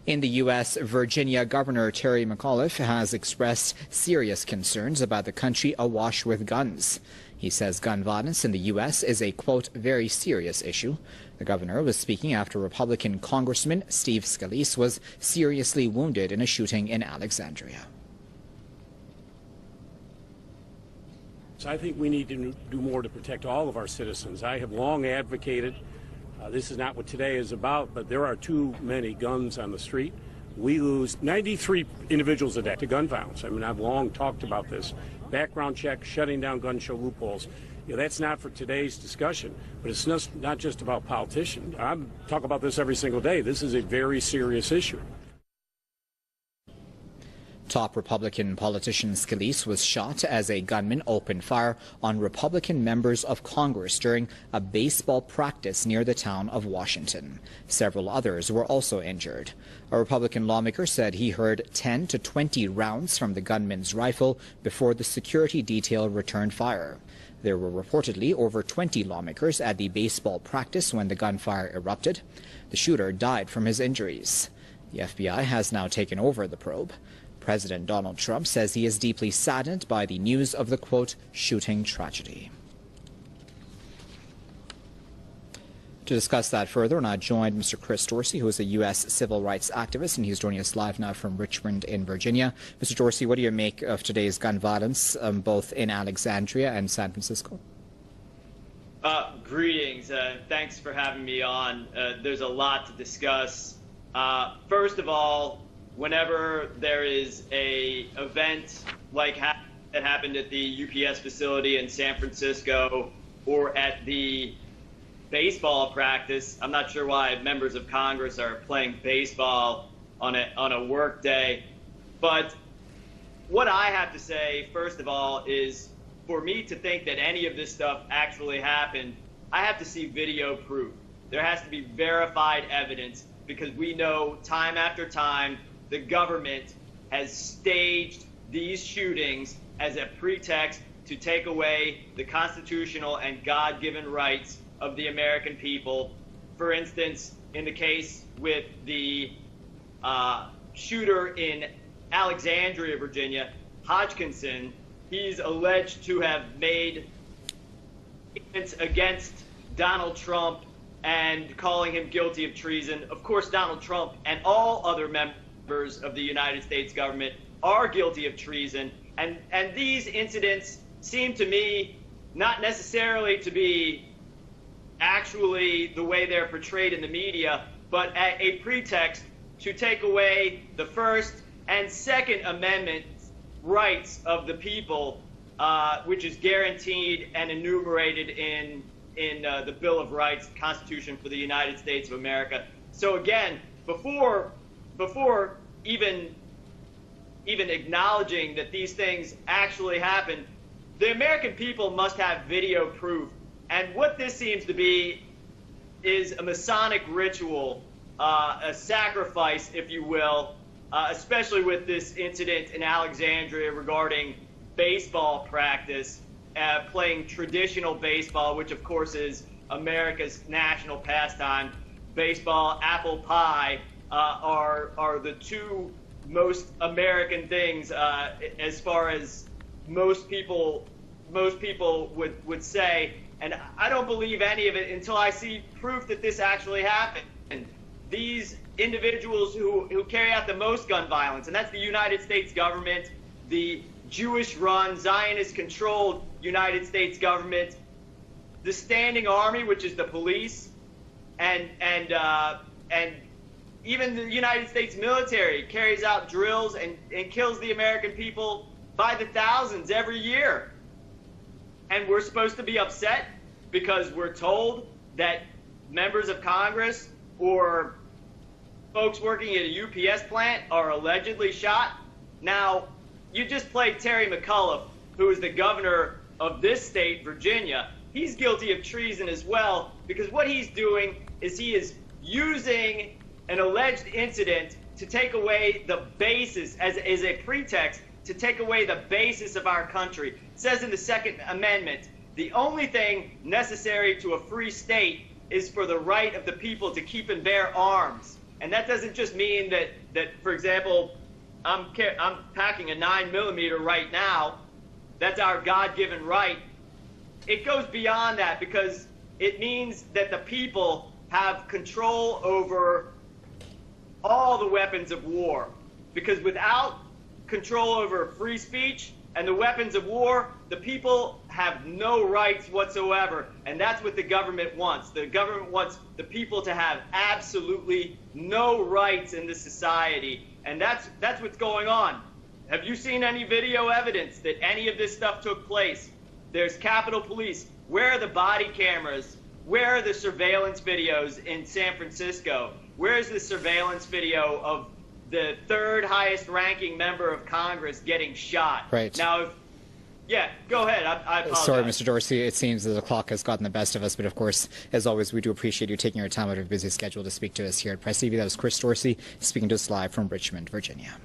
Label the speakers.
Speaker 1: In the U.S., Virginia Governor Terry McAuliffe has expressed serious concerns about the country awash with guns. He says gun violence in the U.S. is a, quote, very serious issue. The governor was speaking after Republican Congressman Steve Scalise was seriously wounded in a shooting in Alexandria.
Speaker 2: So I think we need to do more to protect all of our citizens. I have long advocated, this is not what today is about, but there are too many guns on the street. We lose 93 individuals a day to gun violence. I mean, I've long talked about this. Background check, shutting down gun show loopholes. You know, that's not for today's discussion, but it's not just about politicians. I talk about this every single day. This is a very serious issue.
Speaker 1: Top Republican politician Scalise was shot as a gunman opened fire on Republican members of Congress during a baseball practice near the town of Washington. Several others were also injured. A Republican lawmaker said he heard 10 to 20 rounds from the gunman's rifle before the security detail returned fire. There were reportedly over 20 lawmakers at the baseball practice when the gunfire erupted. The shooter died from his injuries. The FBI has now taken over the probe. President Donald Trump says he is deeply saddened by the news of the, quote, shooting tragedy. To discuss that further, and I joined Mr. Chris Dorsey, who is a U.S. civil rights activist, and he's joining us live now from Richmond in Virginia. Mr. Dorsey, what do you make of today's gun violence, both in Alexandria and San Francisco?
Speaker 3: Greetings. Thanks for having me on. There's a lot to discuss. First of all, whenever there is a event like that happened at the UPS facility in San Francisco or at the baseball practice, I'm not sure why members of Congress are playing baseball on a work day, but what I have to say, first of all, is for me to think that any of this stuff actually happened, I have to see video proof. There has to be verified evidence, because we know time after time the government has staged these shootings as a pretext to take away the constitutional and God-given rights of the American people. For instance, in the case with the shooter in Alexandria, Virginia, Hodgkinson, he's alleged to have made statements against Donald Trump and calling him guilty of treason. Of course, Donald Trump and all other members of the United States government are guilty of treason, and these incidents seem to me not necessarily to be actually the way they're portrayed in the media, but a pretext to take away the First and Second Amendment rights of the people, which is guaranteed and enumerated in the Bill of Rights, Constitution for the United States of America. So again, before even acknowledging that these things actually happened, the American people must have video proof. And what this seems to be is a Masonic ritual, a sacrifice, if you will, especially with this incident in Alexandria regarding baseball practice, playing traditional baseball, which of course is America's national pastime. Baseball, apple pie, are the two most American things as far as most people would say, and I don't believe any of it until I see proof that this actually happened. These individuals who carry out the most gun violence, and that's the United States government, the Jewish-run, Zionist-controlled United States government, the standing army, which is the police, and even the United States military carries out drills and kills the American people by the thousands every year. And we're supposed to be upset because we're told that members of Congress or folks working at a UPS plant are allegedly shot. Now, you just played Terry McAuliffe, who is the governor of this state, Virginia. He's guilty of treason as well, because what he's doing is he is using an alleged incident to take away the basis, as a pretext to take away the basis of our country. It says in the Second Amendment, the only thing necessary to a free state is for the right of the people to keep and bear arms. And that doesn't just mean that for example, I'm packing a 9mm right now. That's our God-given right. It goes beyond that because it means that the people have control over all the weapons of war. Because without control over free speech and the weapons of war, the people have no rights whatsoever. And that's what the government wants. The government wants the people to have absolutely no rights in this society. And that's what's going on. Have you seen any video evidence that any of this stuff took place? There's Capitol Police. Where are the body cameras? Where are the surveillance videos in San Francisco? Where's the surveillance video of the third highest ranking member of Congress getting shot?
Speaker 1: Right.
Speaker 3: Now, yeah, go ahead. I apologize.
Speaker 1: Sorry, Mr. Dorsey. It seems that the clock has gotten the best of us, but of course, as always, we do appreciate you taking your time out of your busy schedule to speak to us here at Press TV. That was Chris Dorsey speaking to us live from Richmond, Virginia.